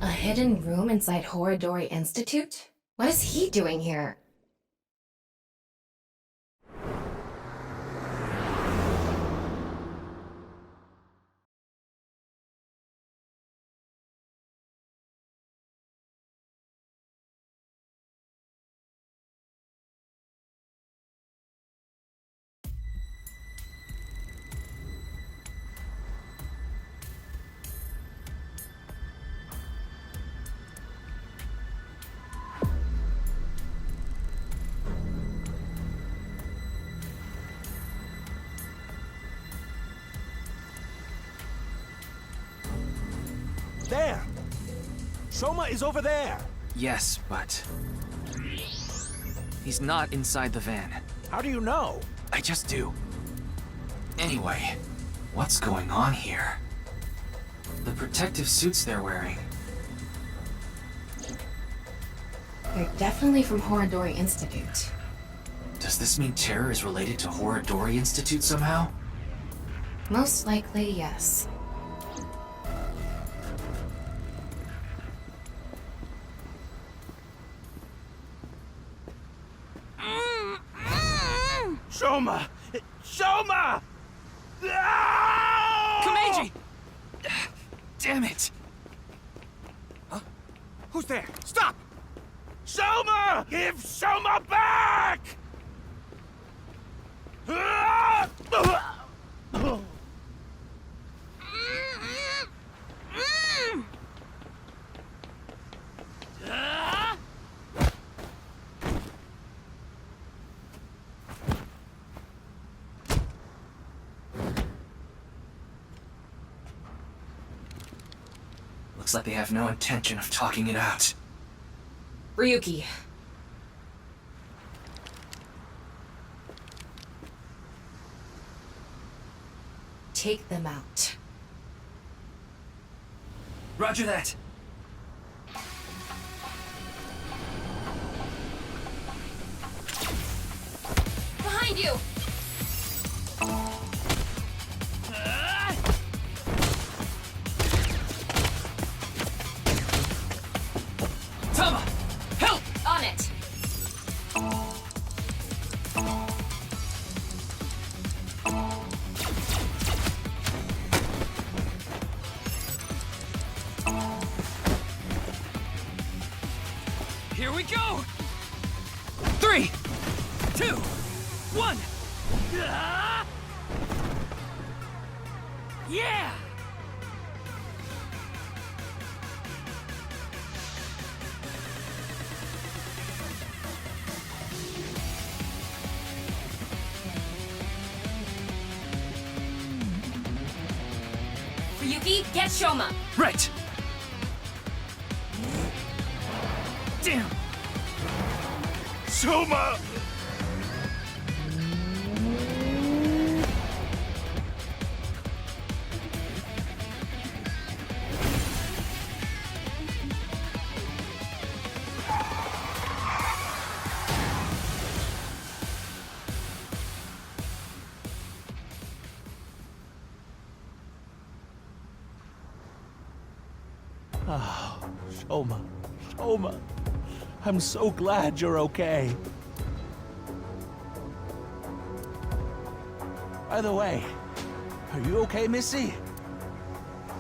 A hidden room inside Horadori Institute? What is he doing here? There! Soma is over there! Yes, but... he's not inside the van. How do you know? I just do. Anyway, what's going on here? The protective suits they're wearing. They're definitely from Horadori Institute. Does this mean terror is related to Horadori Institute somehow? Most likely, yes. Soma! Soma! No! Komeiji! Damn it! Huh? Who's there? Stop! Soma! Give Soma back! Looks like they have no intention of talking it out. Ryuki. Take them out. Roger that. Behind you! Tama! Help! On it! Here we go! 3, 2, 1! Yeah! Ryuki, get Shoma! Right! Damn! Soma! Oh, Soma. Soma. I'm so glad you're okay. By the way, are you okay, Missy?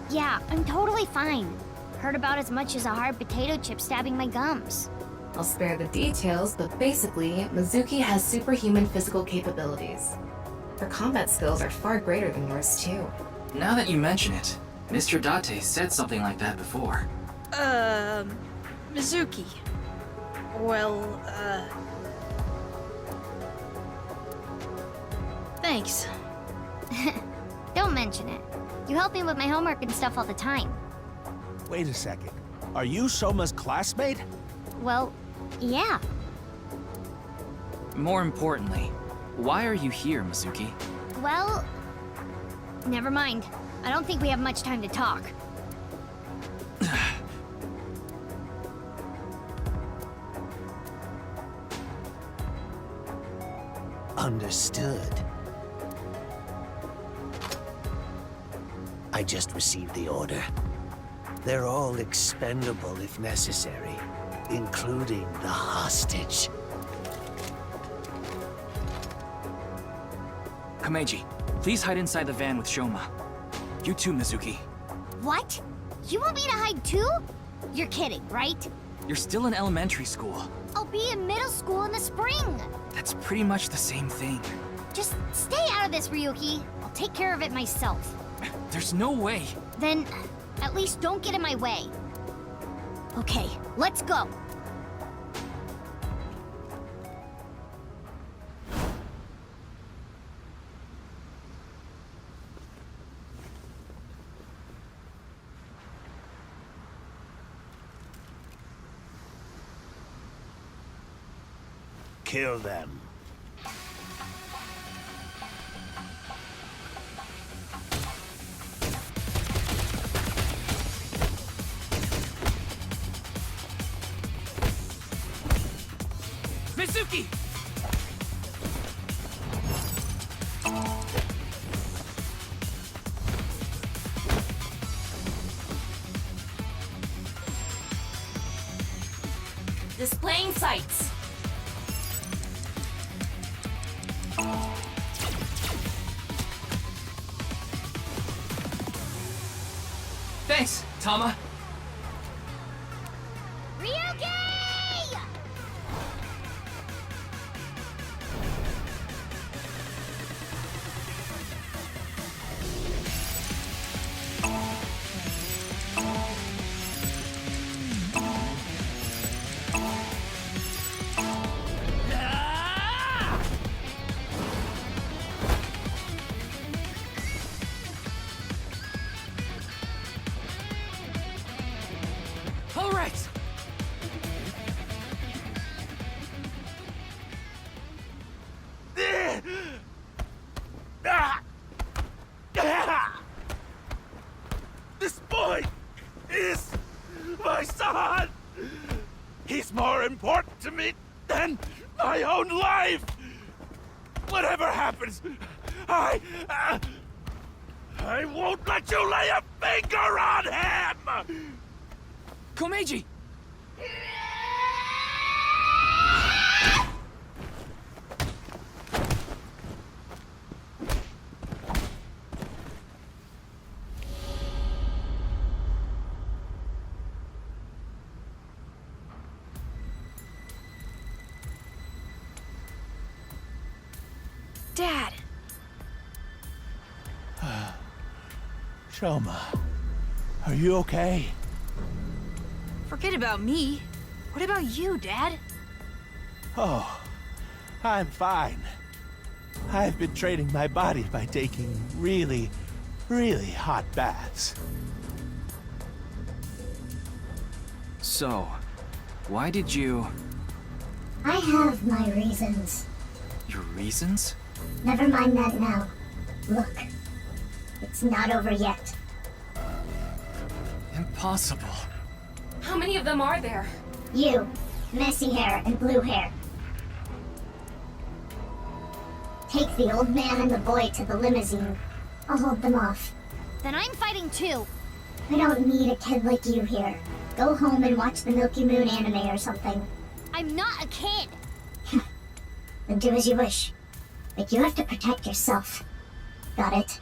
Yeah, I'm totally fine. Hurt about as much as a hard potato chip stabbing my gums. I'll spare the details, but basically, Mizuki has superhuman physical capabilities. Her combat skills are far greater than yours, too. Now that you mention it, Mr. Date said something like that before. Mizuki. Well, thanks. Don't mention it. You help me with my homework and stuff all the time. Wait a second. Are you Soma's classmate? Well, yeah. More importantly, why are you here, Mizuki? Well, never mind. I don't think we have much time to talk. Understood. I just received the order. They're all expendable if necessary, including the hostage. Komeiji, please hide inside the van with Shoma. You too, Mizuki. What? You want me to hide too? You're kidding, right? You're still in elementary school. I'll be in middle school in the spring. That's pretty much the same thing. Just stay out of this, Ryuki. I'll take care of it myself. There's no way. Then, at least don't get in my way. Okay, let's go. Kill them. Mizuki! Displaying sights. Thanks, Tama. Ryuki! All right. This boy is my son! He's more important to me than my own life! Whatever happens, I won't let you lay a finger on him! Komeiji! Dad! Shoma, are you okay? Forget about me. What about you, Dad? Oh, I'm fine. I've been training my body by taking really hot baths. So, why did you... I have my reasons. Your reasons? Never mind that now. Look, it's not over yet. Impossible. How many of them are there? You, messy hair and blue hair. Take the old man and the boy to the limousine. I'll hold them off. Then I'm fighting too. I don't need a kid like you here. Go home and watch the Milky Moon anime or something. I'm not a kid. Then do as you wish. But you have to protect yourself. Got it?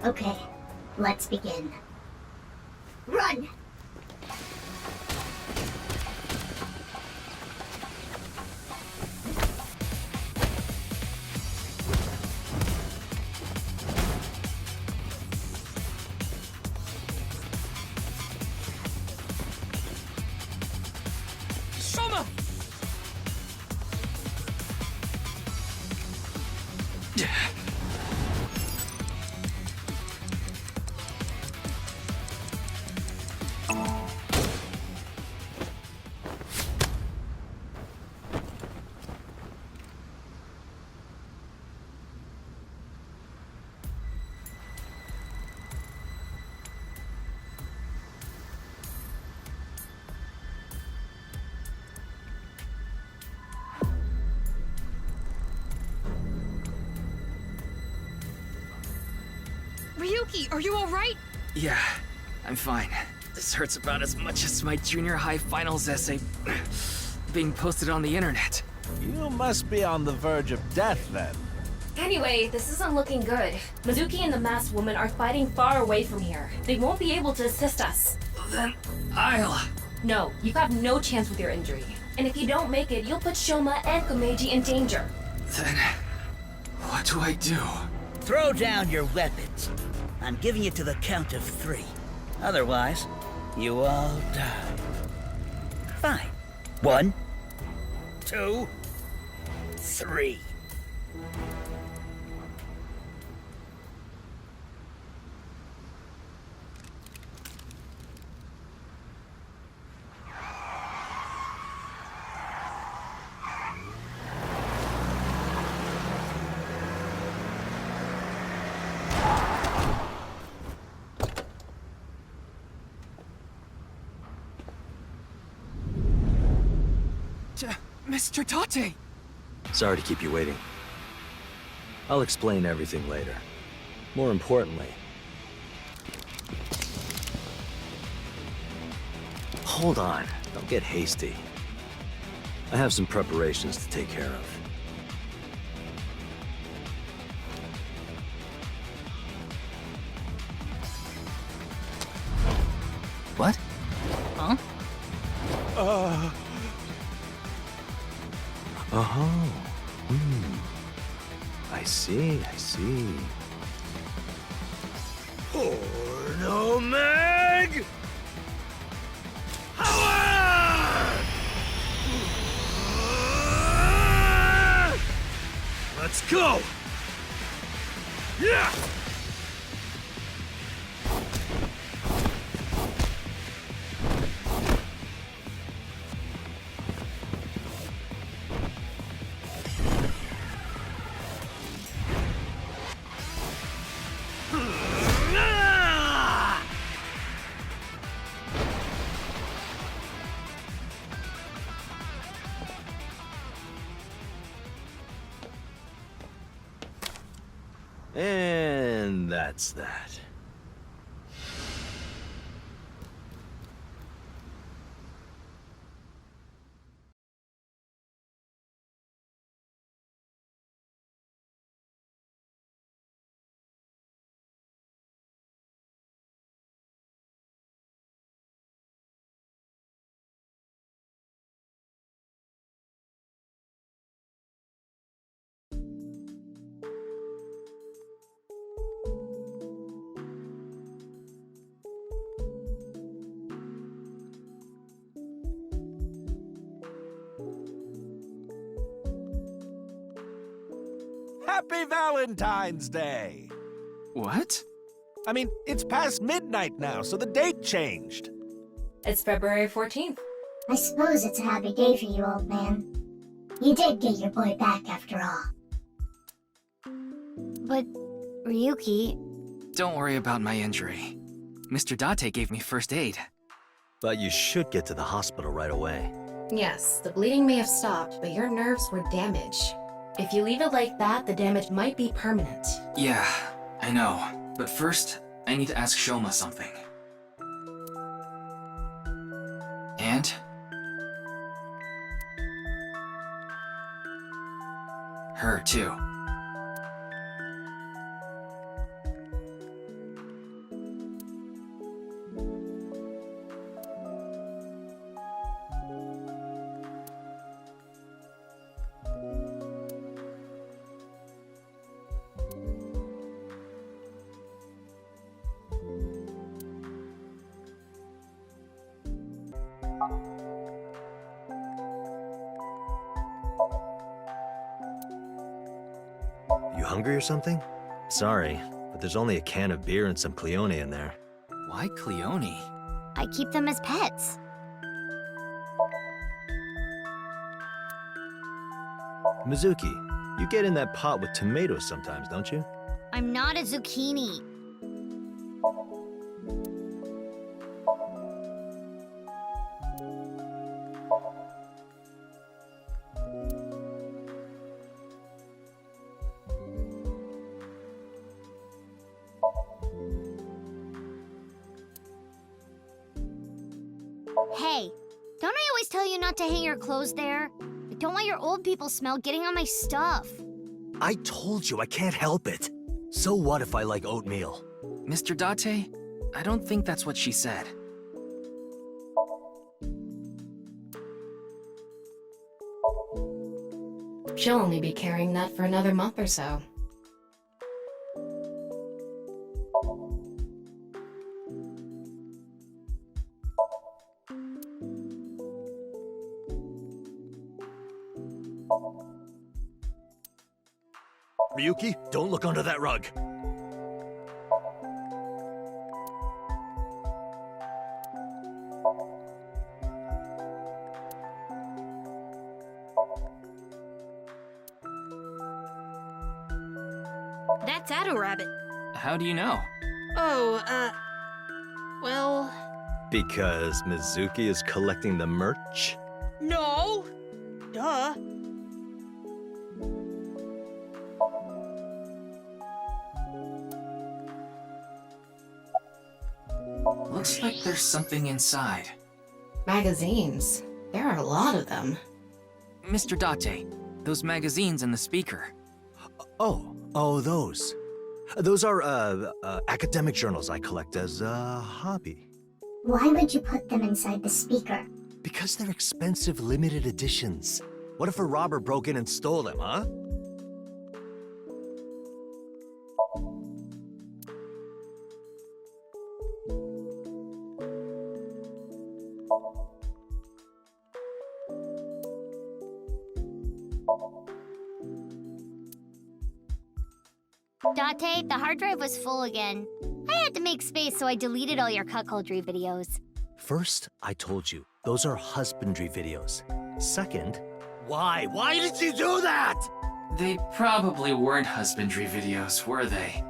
Okay, let's begin. Run! Shoma! Ryuki, are you alright? Yeah, I'm fine. This hurts about as much as my junior high finals essay being posted on the internet. You must be on the verge of death then. Anyway, this isn't looking good. Mizuki and the masked woman are fighting far away from here. They won't be able to assist us. Then I'll... No, you have no chance with your injury. And if you don't make it, you'll put Shoma and Komeiji in danger. Then... what do I do? Throw down your weapons. I'm giving it to the count of 3. Otherwise, you all die. Fine. 1, 2, 3. Mr. Tate! Sorry to keep you waiting. I'll explain everything later. More importantly... Hold on. Don't get hasty. I have some preparations to take care of. What? Huh? Oh. I see. Porno Mag! Power! Let's go! Yeah! And that's that. Happy Valentine's Day! What? I mean, it's past midnight now, so the date changed. It's February 14th. I suppose it's a happy day for you, old man. You did get your boy back after all. But, Ryuki, Don't worry about my injury. Mr. Date gave me first aid. But you should get to the hospital right away. Yes, the bleeding may have stopped, but your nerves were damaged. If you leave it like that, the damage might be permanent. Yeah, I know. But first, I need to ask Shoma something. And? Her, too. You hungry or something? Sorry, but there's only a can of beer and some Cleone in there. Why Cleone? I keep them as pets. Mizuki, you get in that pot with tomatoes sometimes, don't you? I'm not a zucchini. Hey, don't I always tell you not to hang your clothes there? I don't want your old people smell getting on my stuff. I told you I can't help it. So what if I like oatmeal? Mr. Date, I don't think that's what she said. She'll only be carrying that for another month or so. Ryuki, don't look under that rug. That's Addo Rabbit. How do you know? Oh, well... Because Mizuki is collecting the merch? No! Duh. Looks like there's something inside. Magazines. There are a lot of them. Mr. Date, those magazines in the speaker. Oh, those. Those are, academic journals I collect as a hobby. Why would you put them inside the speaker? Because they're expensive limited editions. What if a robber broke in and stole them, huh? Date, the hard drive was full again. I had to make space, so I deleted all your cuckoldry videos. First, I told you, those are husbandry videos. Second, why? Why did you do that? They probably weren't husbandry videos, were they?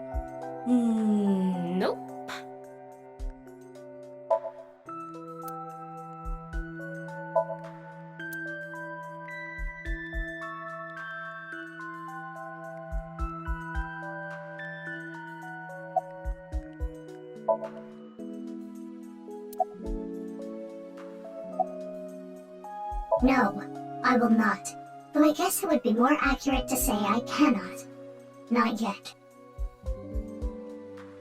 Nope. No, I will not. Though I guess it would be more accurate to say I cannot. Not yet.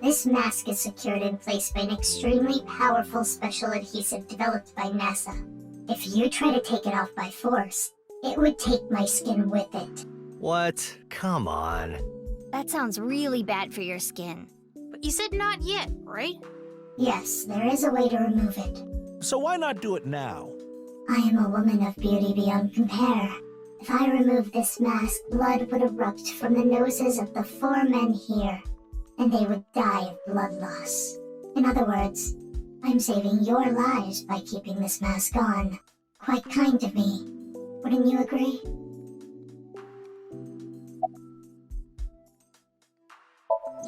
This mask is secured in place by an extremely powerful special adhesive developed by NASA. If you try to take it off by force, it would take my skin with it. What? Come on. That sounds really bad for your skin. But you said not yet, right? Yes, there is a way to remove it. So why not do it now? I am a woman of beauty beyond compare. If I remove this mask, blood would erupt from the noses of the 4 men here, and they would die of blood loss. In other words, I'm saving your lives by keeping this mask on. Quite kind of me. Wouldn't you agree?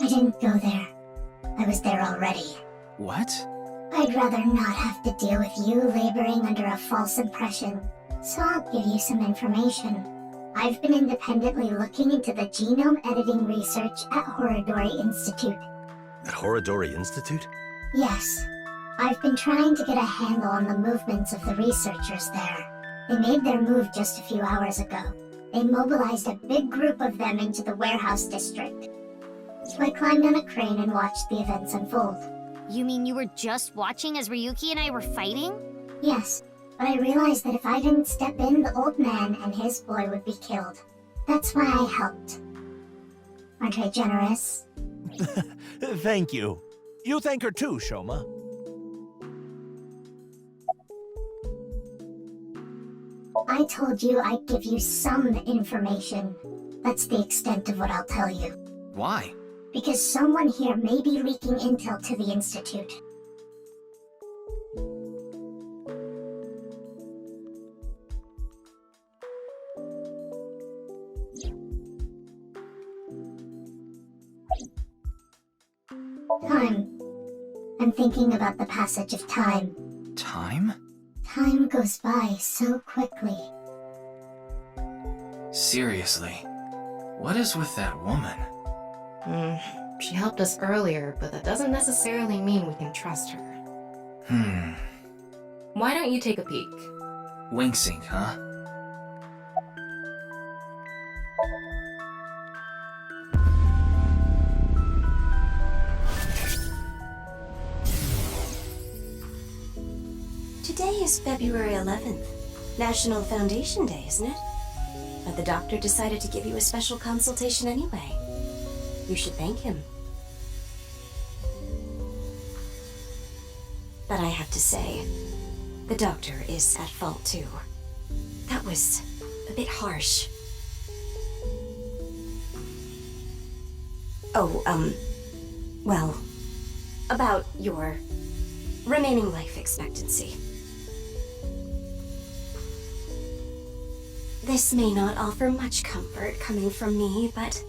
I didn't go there. I was there already. What? I'd rather not have to deal with you laboring under a false impression, so I'll give you some information. I've been independently looking into the genome editing research at Horodori Institute. At Horodori Institute? Yes, I've been trying to get a handle on the movements of the researchers there. They made their move just a few hours ago. They mobilized a big group of them into the warehouse district. So I climbed on a crane and watched the events unfold. You mean you were just watching as Ryuki and I were fighting? Yes, but I realized that if I didn't step in, the old man and his boy would be killed. That's why I helped. Aren't I generous? Thank you. You thank her too, Shoma. I told you I'd give you some information. That's the extent of what I'll tell you. Why? Because someone here may be leaking intel to the Institute. Time. I'm thinking about the passage of time. Time? Time goes by so quickly. Seriously, what is with that woman? She helped us earlier, but that doesn't necessarily mean we can trust her. Why don't you take a peek? Wink sync, huh? Today is February 11th, National Foundation Day, isn't it? But the doctor decided to give you a special consultation anyway. You should thank him. But I have to say, the doctor is at fault too. That was a bit harsh. Oh, well, about your remaining life expectancy. This may not offer much comfort coming from me, but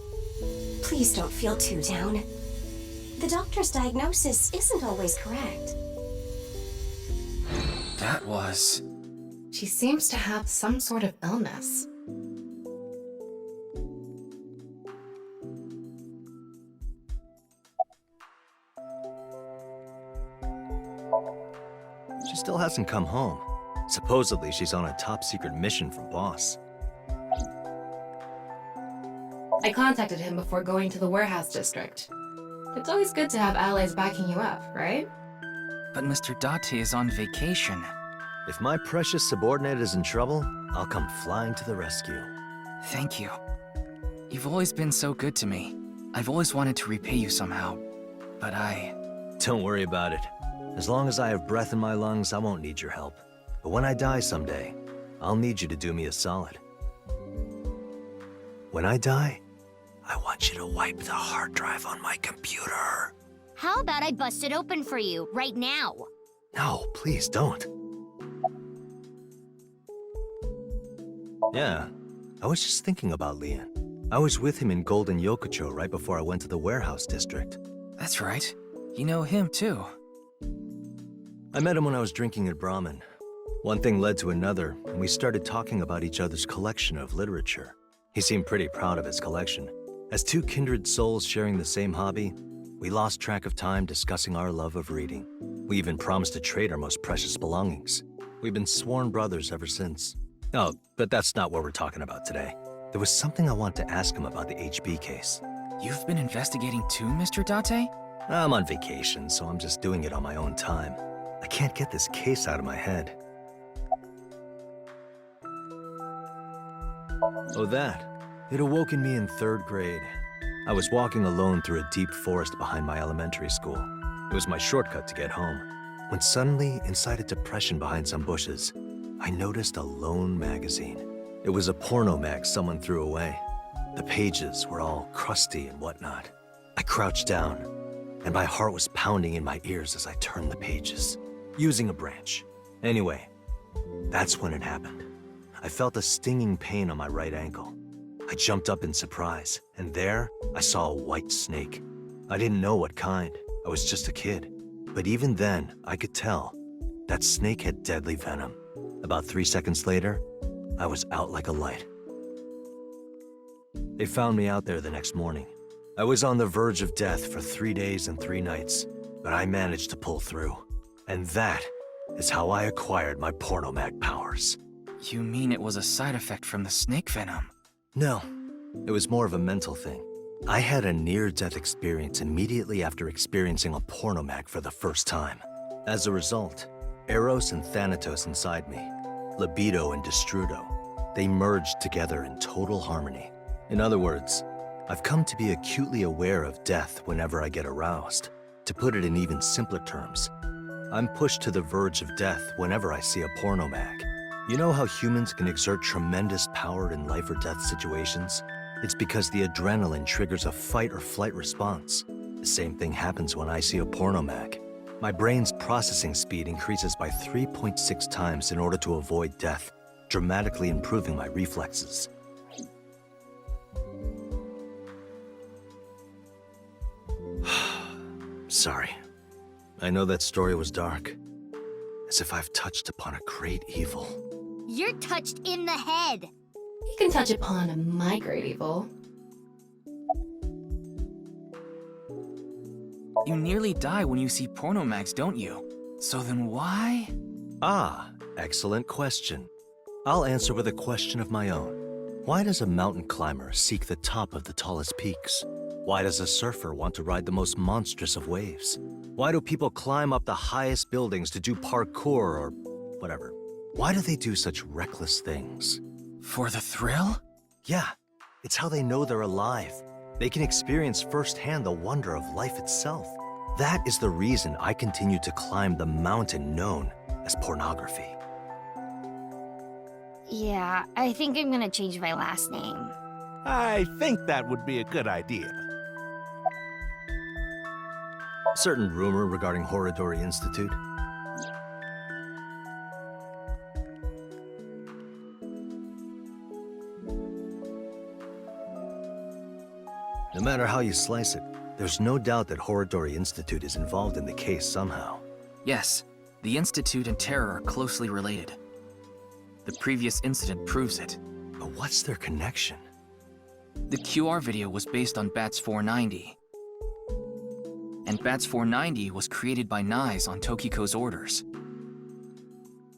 please don't feel too down. The doctor's diagnosis isn't always correct. That was... She seems to have some sort of illness. She still hasn't come home. Supposedly, she's on a top-secret mission from Boss. I contacted him before going to the warehouse district. It's always good to have allies backing you up, right? But Mr. Date is on vacation. If my precious subordinate is in trouble, I'll come flying to the rescue. Thank you. You've always been so good to me. I've always wanted to repay you somehow. But Don't worry about it. As long as I have breath in my lungs, I won't need your help. But when I die someday, I'll need you to do me a solid. When I die, I want you to wipe the hard drive on my computer. How about I bust it open for you right now? No, please don't. Yeah, I was just thinking about Leon. I was with him in Golden Yokocho right before I went to the warehouse district. that's right. You know him too. I met him when I was drinking at Brahmin. One thing led to another, and we started talking about each other's collection of literature. He seemed pretty proud of his collection. As two kindred souls sharing the same hobby, we lost track of time discussing our love of reading. We even promised to trade our most precious belongings. We've been sworn brothers ever since. Oh, but that's not what we're talking about today. There was something I want to ask him about the HB case. You've been investigating too, Mr. Date? I'm on vacation, so I'm just doing it on my own time. I can't get this case out of my head. Oh, that. It awoke in me in 3rd grade. I was walking alone through a deep forest behind my elementary school. It was my shortcut to get home. When suddenly, inside a depression behind some bushes, I noticed a lone magazine. It was a porno mag someone threw away. The pages were all crusty and whatnot. I crouched down, and my heart was pounding in my ears as I turned the pages, using a branch. Anyway, that's when it happened. I felt a stinging pain on my right ankle. I jumped up in surprise, and there, I saw a white snake. I didn't know what kind. I was just a kid. But even then, I could tell that snake had deadly venom. About 3 seconds later, I was out like a light. They found me out there the next morning. I was on the verge of death for 3 days and 3 nights, but I managed to pull through. And that is how I acquired my pornomag powers. You mean it was a side effect from the snake venom? No, it was more of a mental thing. I had a near-death experience immediately after experiencing a pornomag for the first time. As a result, Eros and Thanatos inside me, libido and destrudo, they merged together in total harmony. In other words, I've come to be acutely aware of death whenever I get aroused. To put it in even simpler terms, I'm pushed to the verge of death whenever I see a pornomag. You know how humans can exert tremendous power in life or death situations? It's because the adrenaline triggers a fight or flight response. The same thing happens when I see a pornomag. My brain's processing speed increases by 3.6 times in order to avoid death, dramatically improving my reflexes. Sorry. I know that story was dark. As if I've touched upon a great evil. You're touched in the head. You can touch upon my great evil. You nearly die when you see pornomags, don't you? So then why? Ah, excellent question. I'll answer with a question of my own. Why does a mountain climber seek the top of the tallest peaks? Why does a surfer want to ride the most monstrous of waves? Why do people climb up the highest buildings to do parkour or whatever? Why do they do such reckless things? For the thrill? Yeah, it's how they know they're alive. They can experience firsthand the wonder of life itself. That is the reason I continue to climb the mountain known as pornography. Yeah, I think I'm gonna change my last name. I think that would be a good idea. Certain rumor regarding Horodori Institute. No matter how you slice it, there's no doubt that Horodori Institute is involved in the case somehow. Yes, the Institute and Terror are closely related. The previous incident proves it. But what's their connection? The QR video was based on Bats 490. And Bats 490 was created by Nyes on Tokiko's orders.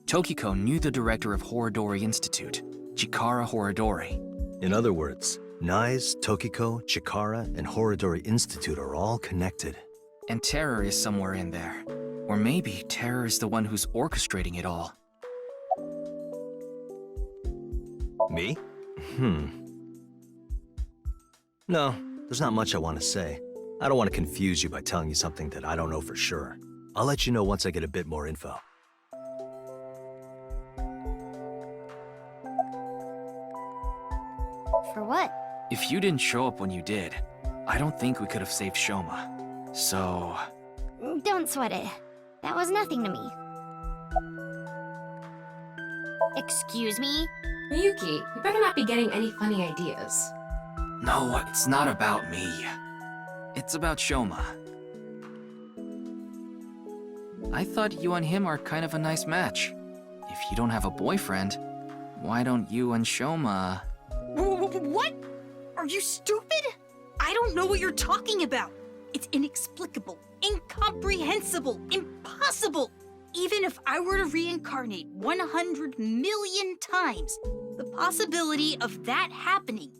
Tokiko knew the director of Horodori Institute, Chikara Horodori. In other words, Nyes, Tokiko, Chikara, and Horodori Institute are all connected. And Terror is somewhere in there. Or maybe Terror is the one who's orchestrating it all. Me? No, there's not much I want to say. I don't want to confuse you by telling you something that I don't know for sure. I'll let you know once I get a bit more info. For what? If you didn't show up when you did, I don't think we could have saved Shoma. So... Don't sweat it. That was nothing to me. Excuse me? Ryuki, you better not be getting any funny ideas. No, it's not about me. It's about Shoma. I thought you and him are kind of a nice match. If you don't have a boyfriend, why don't you and Shoma... What? Are you stupid? I don't know what you're talking about. It's inexplicable, incomprehensible, impossible. Even if I were to reincarnate 100 million times, the possibility of that happening.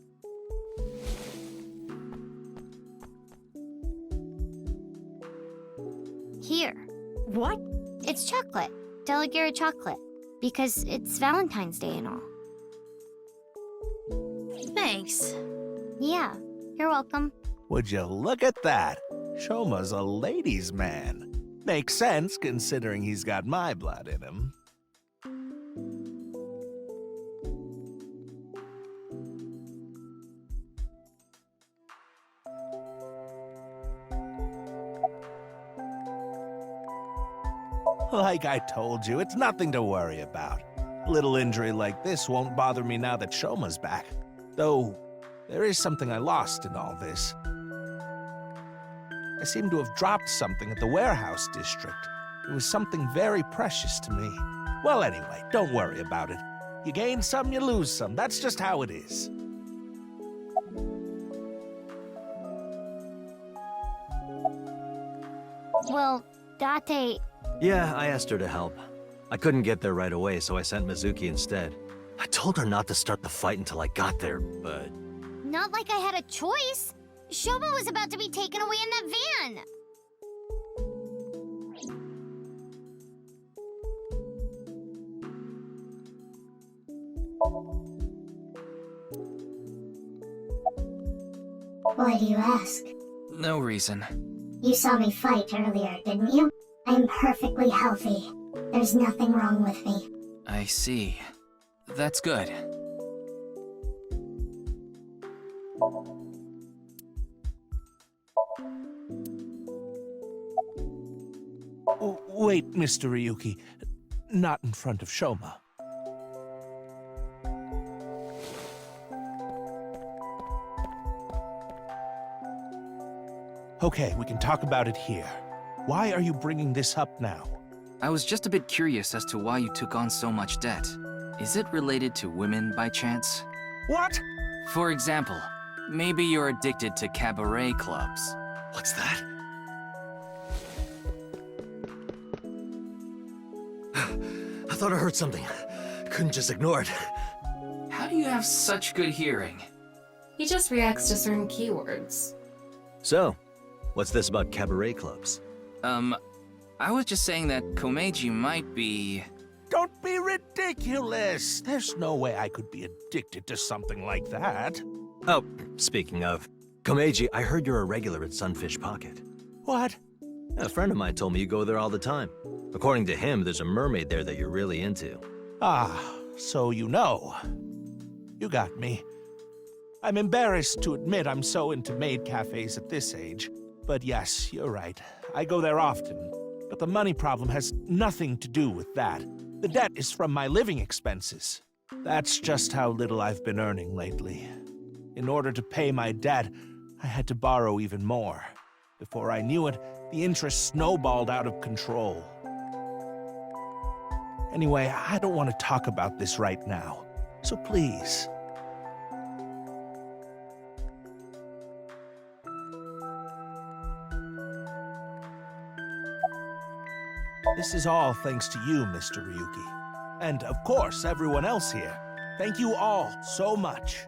Here. What? It's chocolate. Delegare chocolate. Because it's Valentine's Day and all. Thanks. Yeah, you're welcome. Would you look at that? Shoma's a ladies' man. Makes sense, considering he's got my blood in him. Like I told you, it's nothing to worry about. A little injury like this won't bother me now that Shoma's back. Though, there is something I lost in all this. I seem to have dropped something at the warehouse district. It was something very precious to me. Well, anyway, don't worry about it. You gain some, you lose some. That's just how it is. Well, Date... Yeah, I asked her to help. I couldn't get there right away, so I sent Mizuki instead. I told her not to start the fight until I got there, but... Not like I had a choice. Shoma was about to be taken away in that van. Why do you ask? No reason. You saw me fight earlier, didn't you? I am perfectly healthy. There's nothing wrong with me. I see. That's good. Wait, Mr. Ryuki. Not in front of Shoma. Okay, we can talk about it here. Why are you bringing this up now? I was just a bit curious as to why you took on so much debt. Is it related to women by chance? What? For example, maybe you're addicted to cabaret clubs. What's that? thought I heard something. Couldn't just ignore it. How do you have such good hearing? He just reacts to certain keywords. So, what's this about cabaret clubs? I was just saying that Komeiji might be... Don't be ridiculous! There's no way I could be addicted to something like that. Oh, speaking of, Komeiji, I heard you're a regular at Sunfish Pocket. What? A friend of mine told me you go there all the time. According to him, there's a mermaid there that you're really into. Ah, so you know. You got me. I'm embarrassed to admit I'm so into maid cafes at this age. But yes, you're right. I go there often. But the money problem has nothing to do with that. The debt is from my living expenses. That's just how little I've been earning lately. In order to pay my debt, I had to borrow even more. Before I knew it, the interest snowballed out of control. Anyway, I don't want to talk about this right now. So please. This is all thanks to you, Mr. Ryuki. And of course, everyone else here. Thank you all so much.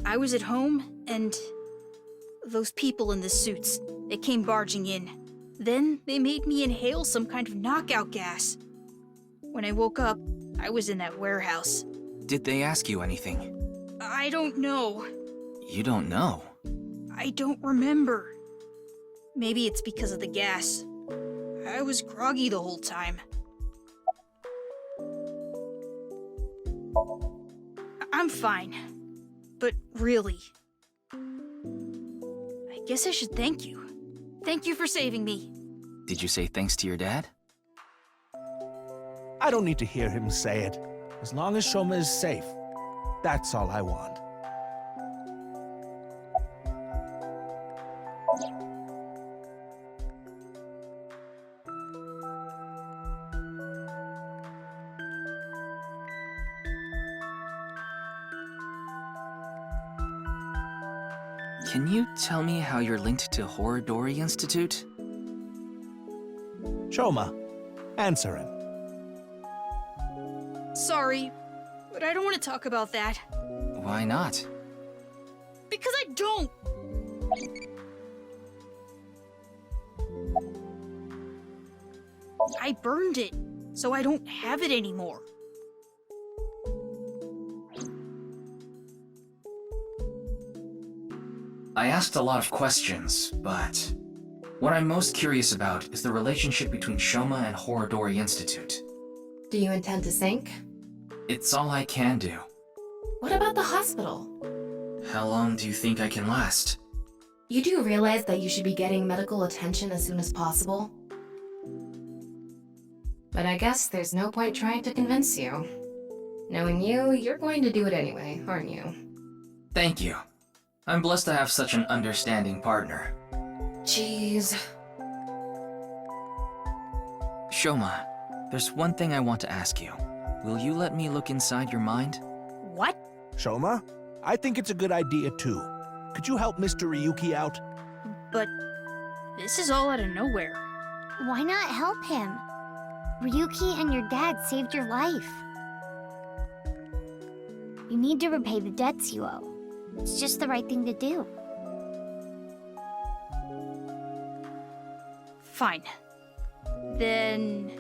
I was at home, and those people in the suits, they came barging in. Then they made me inhale some kind of knockout gas. When I woke up, I was in that warehouse. Did they ask you anything? I don't know. You don't know? I don't remember. Maybe it's because of the gas. I was groggy the whole time. I'm fine. But really, I guess I should thank you. Thank you for saving me. Did you say thanks to your dad? I don't need to hear him say it. As long as Shoma is safe, that's all I want. Can you tell me how you're linked to Horodori Institute? Shoma, answer him. Sorry, but I don't want to talk about that. Why not? Because I don't! I burned it, so I don't have it anymore. I asked a lot of questions, but what I'm most curious about is the relationship between Shoma and Horodori Institute. Do you intend to sink? It's all I can do. What about the hospital? How long do you think I can last? You do realize that you should be getting medical attention as soon as possible? But I guess there's no point trying to convince you. Knowing you, you're going to do it anyway, aren't you? Thank you. I'm blessed to have such an understanding partner. Jeez. Shoma, there's one thing I want to ask you. Will you let me look inside your mind? What? Shoma, I think it's a good idea too. Could you help Mr. Ryuki out? But this is all out of nowhere. Why not help him? Ryuki and your dad saved your life. You need to repay the debts you owe. It's just the right thing to do. Fine. Then